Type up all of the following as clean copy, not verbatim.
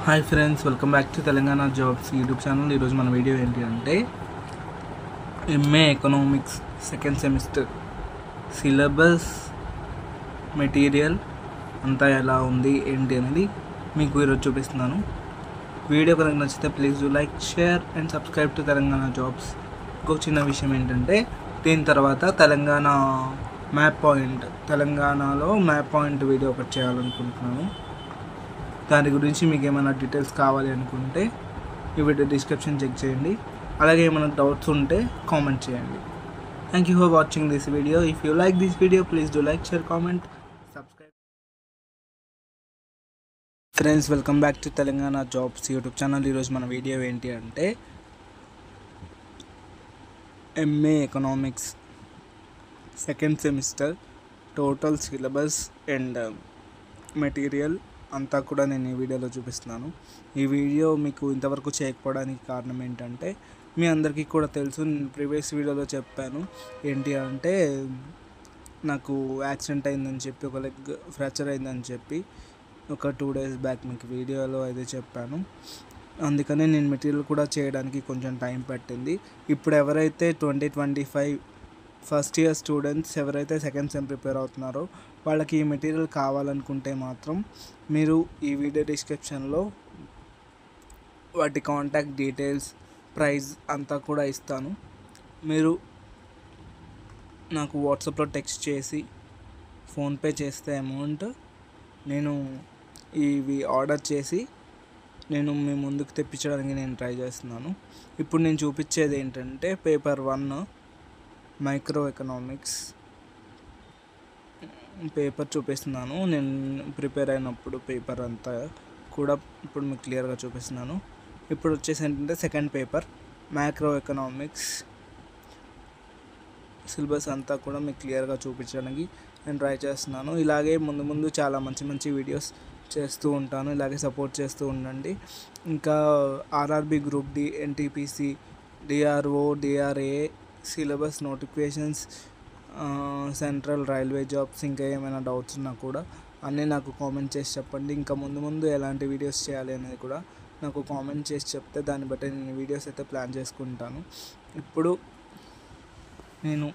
Hi friends, welcome back to Telangana jobs YouTube channel. ఈరోజు మన video ఏంటి అంటే MA economics second semester syllabus material అంతా ఎలా ఉంది ఏంటి అనేది మీకు ఈరోజు చూపిస్తున్నాను. వీడియో కనుక నచ్చితే please do like, share and subscribe to Telangana jobs. ఇంకొక చిన్న విషయం ఏంటంటే దీని తర్వాత తెలంగాణలో మ్యాప్ పాయింట్ వీడియో ఒకటి చేయాలనుకుంటున్నాను. దాని గురించి మీకు ఏమైనా డీటెయిల్స్ కావాలి అనుకుంటే ఈ వీడియో డిస్క్రిప్షన్ చెక్ చేయండి. అలాగే ఏమైనా డౌట్స్ ఉంటే కామెంట్ చేయండి. Thank you for watching this video. If you like this video please do like, share, comment, subscribe. Friends, welcome back to Telangana jobs YouTube channel. ఈరోజు మన వీడియో ఏంటి అంటే MA economics second semester total syllabus and material అంతా కూడా నేను ఈ వీడియోలో చూపిస్తున్నాను. ఈ వీడియో మీకు ఇంతవరకు చేయకపోవడానికి కారణం ఏంటంటే మీ అందరికీ కూడా తెలుసు, నేను ప్రీవియస్ వీడియోలో చెప్పాను ఏంటి అంటే నాకు యాక్సిడెంట్ అయిందని చెప్పి, ఒక లెగ్ ఫ్రాక్చర్ అయిందని చెప్పి ఒక 2 days బ్యాక్ మీకు వీడియోలో అయితే చెప్పాను. అందుకనే నేను మెటీరియల్ కూడా చేయడానికి కొంచెం టైం పట్టింది. ఇప్పుడు ఎవరైతే 2025 ఫస్ట్ ఇయర్ స్టూడెంట్స్ ఎవరైతే సెకండ్ సెమ్ ప్రిపేర్ అవుతున్నారో వాళ్ళకి ఈ మెటీరియల్ కావాలనుకుంటే మాత్రం మీరు ఈ వీడియో డిస్క్రిప్షన్లో వాటి కాంటాక్ట్ డీటెయిల్స్, ప్రైస్ అంతా కూడా ఇస్తాను. మీరు నాకు వాట్సాప్లో టెక్స్ట్ చేసి ఫోన్పే చేస్తే అమౌంట్ నేను ఇవి ఆర్డర్ చేసి నేను మీ ముందుకు తెప్పించడానికి నేను ట్రై చేస్తున్నాను. ఇప్పుడు నేను చూపించేది ఏంటంటే పేపర్ 1 మైక్రో ఎకనామిక్స్ పేపర్ చూపిస్తున్నాను. నేను ప్రిపేర్ అయినప్పుడు పేపర్ అంతా కూడా ఇప్పుడు మీకు క్లియర్గా చూపిస్తున్నాను. ఇప్పుడు వచ్చేసి ఏంటంటే second paper micro economics syllabus అంతా కూడా మీకు క్లియర్గా చూపించడానికి నేను ట్రై చేస్తున్నాను. ఇలాగే ముందు చాలా మంచి వీడియోస్ చేస్తూ ఉంటాను. ఇలాగే సపోర్ట్ చేస్తూ ఉండండి. ఇంకా RRB group D, NTPC, DRO, DRA syllabus notifications, central railway jobs, ఇంకా ఏమైనా డౌట్స్ ఉన్నా కూడా అన్నీ నాకు కామెంట్ చేసి చెప్పండి. ఇంకా ముందు ఎలాంటి వీడియోస్ చేయాలి అనేది కూడా నాకు కామెంట్ చేసి చెప్తే దాన్ని బట్టి నేను వీడియోస్ అయితే ప్లాన్ చేసుకుంటాను. ఇప్పుడు నేను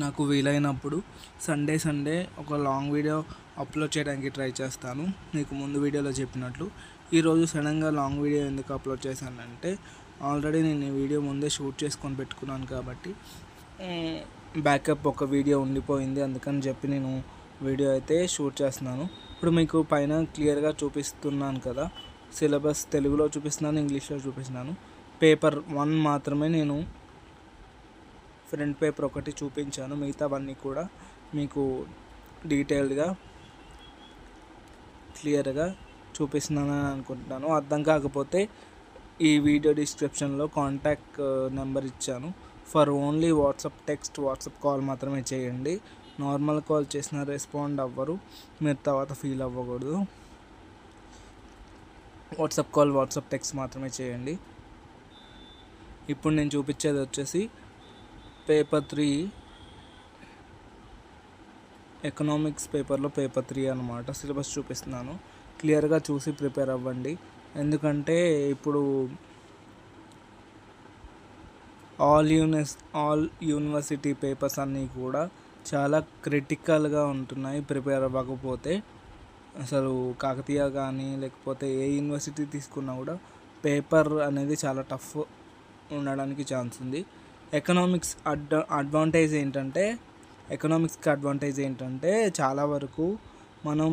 నాకు వీలైనప్పుడు సండే ఒక లాంగ్ వీడియో అప్లోడ్ చేయడానికి ట్రై చేస్తాను. మీకు ముందు వీడియోలో చెప్పినట్లు ఈరోజు సడన్గా లాంగ్ వీడియో ఎందుకు అప్లోడ్ చేశానంటే ఆల్రెడీ నేను ఈ వీడియో ముందే షూట్ చేసుకొని పెట్టుకున్నాను కాబట్టి బ్యాకప్ ఒక వీడియో ఉండిపోయింది. అందుకని చెప్పి నేను వీడియో అయితే షూట్ చేస్తున్నాను. ఇప్పుడు మీకు పైన క్లియర్గా చూపిస్తున్నాను కదా, సిలబస్ తెలుగులో చూపిస్తున్నాను, ఇంగ్లీష్లో చూపిస్తున్నాను. పేపర్ 1 మాత్రమే నేను ఫ్రంట్ పేపర్ ఒకటి చూపించాను. మిగతావన్నీ కూడా మీకు డీటెయిల్డ్గా క్లియర్గా చూపిస్తున్నానని అనుకుంటున్నాను. అర్థం కాకపోతే ఈ వీడియో డిస్క్రిప్షన్లో కాంటాక్ట్ నెంబర్ ఇచ్చాను. For only WhatsApp text, WhatsApp call మాత్రమే చేయండి. నార్మల్ కాల్ చేసినా రెస్పాండ్ అవ్వరు, మీరు తర్వాత ఫీల్ అవ్వకూడదు. వాట్సాప్ కాల్, వాట్సాప్ టెక్స్ట్ మాత్రమే చేయండి. ఇప్పుడు నేను చూపించేది వచ్చేసి పేపర్ 3 ఎకనామిక్స్ పేపర్లో పేపర్ 3 అన్నమాట. సిలబస్ చూపిస్తున్నాను, క్లియర్గా చూసి ప్రిపేర్ అవ్వండి. ఎందుకంటే ఇప్పుడు ఆల్ యూనివర్సిటీ పేపర్స్ అన్నీ కూడా చాలా క్రిటికల్గా ఉంటున్నాయి. ప్రిపేర్ అవ్వకపోతే అసలు కాకతీయ కానీ లేకపోతే ఏ యూనివర్సిటీ తీసుకున్నా కూడా పేపర్ అనేది చాలా టఫ్ ఉండడానికి ఛాన్స్ ఉంది. ఎకనామిక్స్కి అడ్వాంటేజ్ ఏంటంటే చాలా వరకు మనం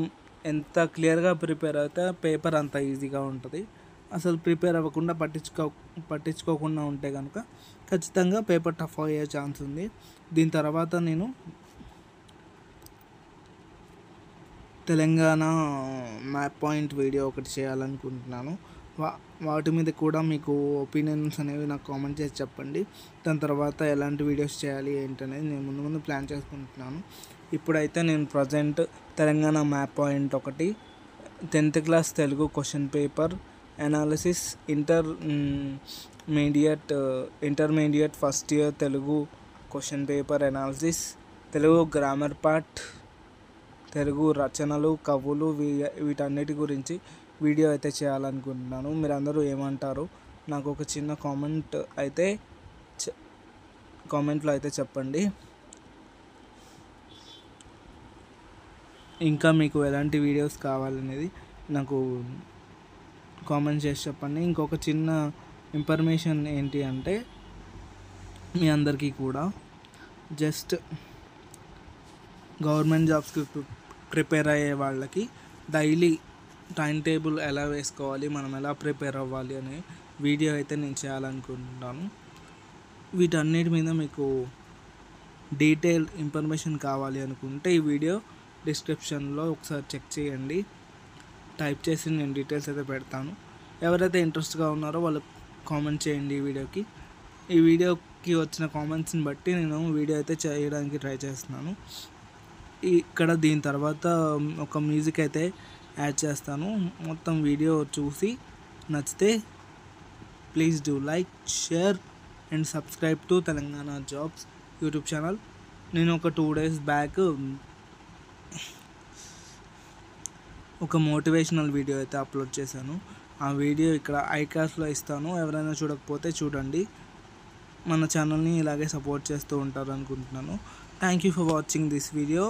ఎంత క్లియర్గా ప్రిపేర్ అయితే పేపర్ అంత ఈజీగా ఉంటుంది. అసలు ప్రిపేర్ అవ్వకుండా పట్టించుకోకుండా ఉంటే కనుక ఖచ్చితంగా పేపర్ టఫ్ అయ్యే ఛాన్స్ ఉంది. దీని తర్వాత నేను తెలంగాణ మ్యాప్ పాయింట్ వీడియో ఒకటి చేయాలనుకుంటున్నాను. వాటి మీద కూడా మీకు ఒపీనియన్స్ అనేవి నాకు కామెంట్ చేసి చెప్పండి. దాని తర్వాత ఎలాంటి వీడియోస్ చేయాలి ఏంటనేది నేను ముందు ప్లాన్ చేసుకుంటున్నాను. ఇప్పుడైతే నేను ప్రజెంట్ తెలంగాణ మ్యాప్ పాయింట్ ఒకటి 10th class Telugu question paper analysis, intermediate first year Telugu question paper analysis, Telugu grammar part, Telugu రచనలు, కవులు వీటన్నిటి గురించి వీడియో అయితే చేయాలనుకుంటున్నాను. మీరందరూ ఏమంటారు నాకు ఒక చిన్న కామెంట్లో అయితే చెప్పండి. ఇంకా మీకు ఎలాంటి వీడియోస్ కావాలనేది నాకు కామెంట్ చేసి చెప్పండి. ఇంకొక చిన్న ఇన్ఫర్మేషన్ ఏంటి అంటే, మీ అందరికీ కూడా జస్ట్ గవర్నమెంట్ జాబ్స్కి ప్రిపేర్ అయ్యే వాళ్ళకి డైలీ టైం టేబుల్ ఎలా వేసుకోవాలి, మనం ఎలా ప్రిపేర్ అవ్వాలి అనే వీడియో అయితే నేను చేయాలనుకుంటున్నాను. వీటన్నిటి మీద మీకు డీటెయిల్ ఇన్ఫర్మేషన్ కావాలి అనుకుంటే ఈ వీడియో డిస్క్రిప్షన్లో ఒకసారి చెక్ చేయండి. టైప్ చేసి నేను డీటెయిల్స్ అయితే పెడతాను. ఎవరైతే ఇంట్రెస్ట్గా ఉన్నారో వాళ్ళు కామెంట్ చేయండి ఈ వీడియోకి వచ్చిన కామెంట్స్ని బట్టి నేను వీడియో అయితే చేయడానికి ట్రై చేస్తున్నాను. ఇక్కడ దీని తర్వాత ఒక మ్యూజిక్ అయితే యాడ్ చేస్తాను. మొత్తం వీడియో చూసి నచ్చితే please do like, share and subscribe to Telangana jobs YouTube channel. నేను ఒక 2 days బ్యాక్ ఒక మోటివేషనల్ వీడియో అయితే అప్లోడ్ చేశాను. ఆ వీడియో ఇక్కడ ఐకాస్ట్లో ఇస్తాను. ఎవరైనా చూడకపోతే చూడండి. మన ఛానల్ని ఇలాగే సపోర్ట్ చేస్తూ ఉంటారు అనుకుంటున్నాను. Thank you for watching this video.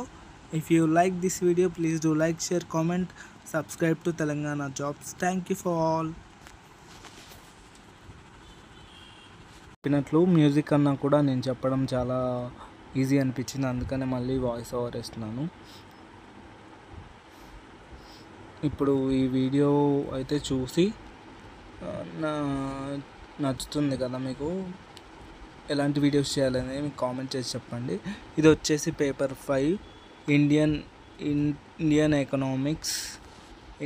If you like this video please do like, share, comment, subscribe to Telangana jobs. Thank you for all. చెప్పినట్లు మ్యూజిక్ అన్నా కూడా నేను చెప్పడం చాలా ఈజీ అనిపించింది, అందుకనే మళ్ళీ వాయిస్ ఓవర్ ఇస్తున్నాను. ఇప్పుడు ఈ వీడియో అయితే చూసి నచ్చుతుంది కదా మీకు, ఎలాంటి వీడియోస్ చేయాలని మీకు కామెంట్ చేసి చెప్పండి. ఇది వచ్చేసి paper 5 Indian economics.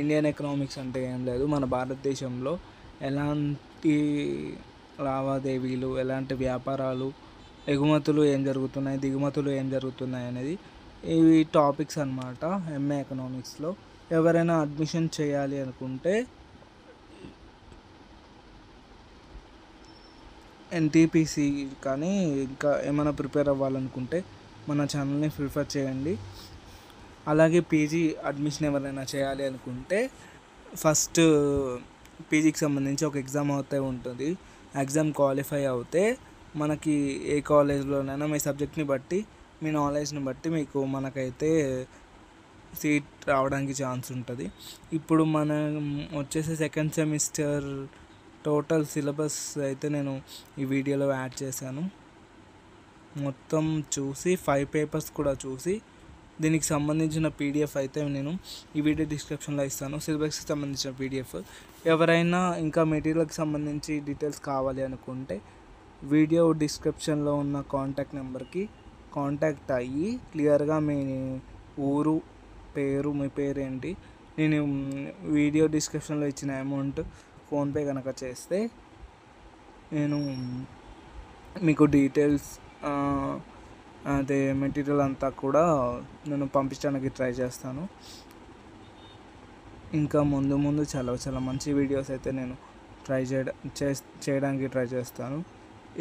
Indian economics అంటే ఏం లేదు, మన భారతదేశంలో ఎలాంటి లావాదేవీలు, ఎలాంటి వ్యాపారాలు, ఎగుమతులు ఏం జరుగుతున్నాయి, దిగుమతులు ఏం జరుగుతున్నాయి అనేది ఇవి టాపిక్స్ అన్నమాట. ఎంఏ ఎకనామిక్స్లో ఎవరైనా అడ్మిషన్ చేయాలి అనుకుంటే ఎన్టీపీసీ కానీ ఇంకా ఏమైనా ప్రిపేర్ అవ్వాలనుకుంటే మన ఛానల్ని ప్రిఫర్ చేయండి. అలాగే పీజీ అడ్మిషన్ ఎవరైనా చేయాలి అనుకుంటే ఫస్ట్ పీజీకి సంబంధించి ఒక ఎగ్జామ్ అయితే ఉంటుంది. ఎగ్జామ్ క్వాలిఫై అవుతే మనకి ఏ కాలేజ్లోనైనా మీ సబ్జెక్ట్ని బట్టి, మీ నాలెడ్జ్ని బట్టి మనకైతే సీట్ రావడానికి ఛాన్స్ ఉంటుంది. ఇప్పుడు మనం వచ్చేసి సెకండ్ సెమిస్టర్ టోటల్ సిలబస్ అయితే నేను ఈ వీడియోలో యాడ్ చేశాను. మొత్తం చూసి 5 పేపర్స్ కూడా చూసి దీనికి సంబంధించిన పీడిఎఫ్ అయితే నేను ఈ వీడియో డిస్క్రిప్షన్లో ఇస్తాను. సిలబస్కి సంబంధించిన పీడిఎఫ్. ఎవరైనా ఇంకా మెటీరియల్కి సంబంధించి డీటెయిల్స్ కావాలి అనుకుంటే వీడియో డిస్క్రిప్షన్లో ఉన్న కాంటాక్ట్ నెంబర్కి కాంటాక్ట్ అయ్యి క్లియర్గా మీ ఊరు, పేరు, మీ పేరేంటి, నేను వీడియో డిస్క్రిప్షన్లో ఇచ్చిన అమౌంట్ ఫోన్పే కనుక చేస్తే నేను మీకు డీటెయిల్స్ అదే మెటీరియల్ అంతా కూడా నేను పంపించడానికి ట్రై చేస్తాను. ఇంకా ముందు చాలా మంచి వీడియోస్ అయితే నేను చేయడానికి ట్రై చేస్తాను.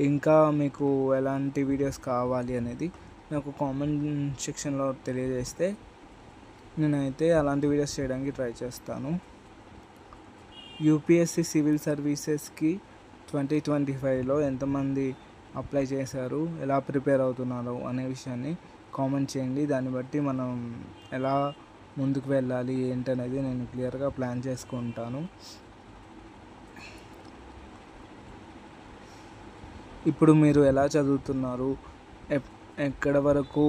ఇంకా మీకు ఎలాంటి వీడియోస్ కావాలి అనేది నాకు కామెంట్ సెక్షన్లో తెలియజేస్తే నేనైతే అలాంటి వీడియోస్ చేయడానికి ట్రై చేస్తాను. యూపీఎస్సీ సివిల్ సర్వీసెస్కి 2025లో ఎంతమంది అప్లై చేశారు, ఎలా ప్రిపేర్ అవుతున్నారు అనే విషయాన్ని కామెంట్ చేయండి. దాన్ని బట్టి మనం ఎలా ముందుకు వెళ్ళాలి ఏంటనేది నేను క్లియర్గా ప్లాన్ చేసుకుంటాను. ఇప్పుడు మీరు ఎలా చదువుతున్నారు, ఎక్కడ వరకు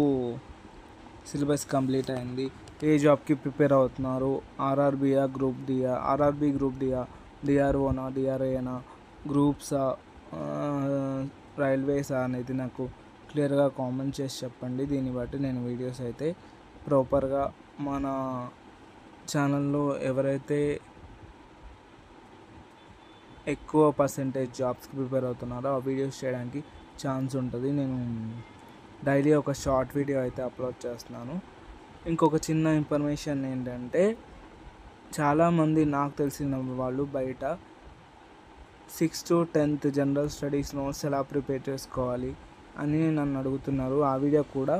సిలబస్ కంప్లీట్ అయింది, ఏ జాబ్కి ప్రిపేర్ అవుతున్నారు, ఆర్ఆర్బీయా, గ్రూప్ డియా, ఆర్ఆర్బీ గ్రూప్ డియా, డిఆర్ఓనా, డిఆర్ఏనా, గ్రూప్సా, రైల్వేసా అనేది నాకు క్లియర్గా కామెంట్ చేసి చెప్పండి. దీన్ని బట్టి నేను వీడియోస్ అయితే ప్రాపర్గా మన ఛానల్లో ఎవరైతే ఎక్కువ పర్సెంటేజ్ జాబ్స్కి ప్రిపేర్ అవుతున్నారో ఆ వీడియోస్ చేయడానికి ఛాన్స్ ఉంటుంది. నేను డైలీ ఒక షార్ట్ వీడియో అయితే అప్లోడ్ చేస్తున్నాను. ఇంకొక చిన్న ఇన్ఫర్మేషన్ ఏంటంటే, చాలామంది నాకు తెలిసిన వాళ్ళు బయట 6th to 10th general studies notes ఎలా ప్రిపేర్ చేసుకోవాలి అని నన్ను అడుగుతున్నారు. ఆ వీడియో కూడా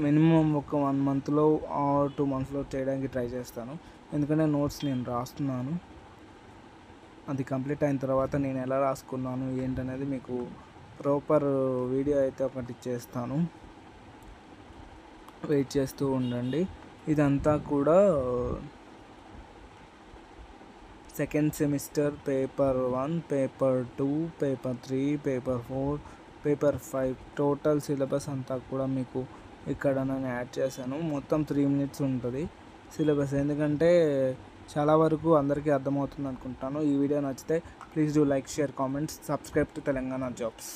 మినిమం ఒక 1 మంత్లో 2 మంత్స్లో చేయడానికి ట్రై చేస్తాను. ఎందుకంటే నోట్స్ నేను రాస్తున్నాను. అది కంప్లీట్ అయిన తర్వాత నేను ఎలా రాసుకున్నాను ఏంటనేది మీకు ప్రాపర్ వీడియో అయితే ఒకటి చేస్తాను. వెయిట్ చేస్తూ ఉండండి. ఇదంతా కూడా second semester paper 1, paper 2, paper 3, paper 4, paper 5 total syllabus అంతా కూడా మీకు ఇక్కడ నేను యాడ్ చేశాను. మొత్తం 3 minutes ఉంటుంది సిలబస్. ఎందుకంటే చాలా వరకు అందరికీ అర్థమవుతుంది అనుకుంటాను. ఈ వీడియో నచ్చితే please do like, share, comments, subscribe to Telangana jobs.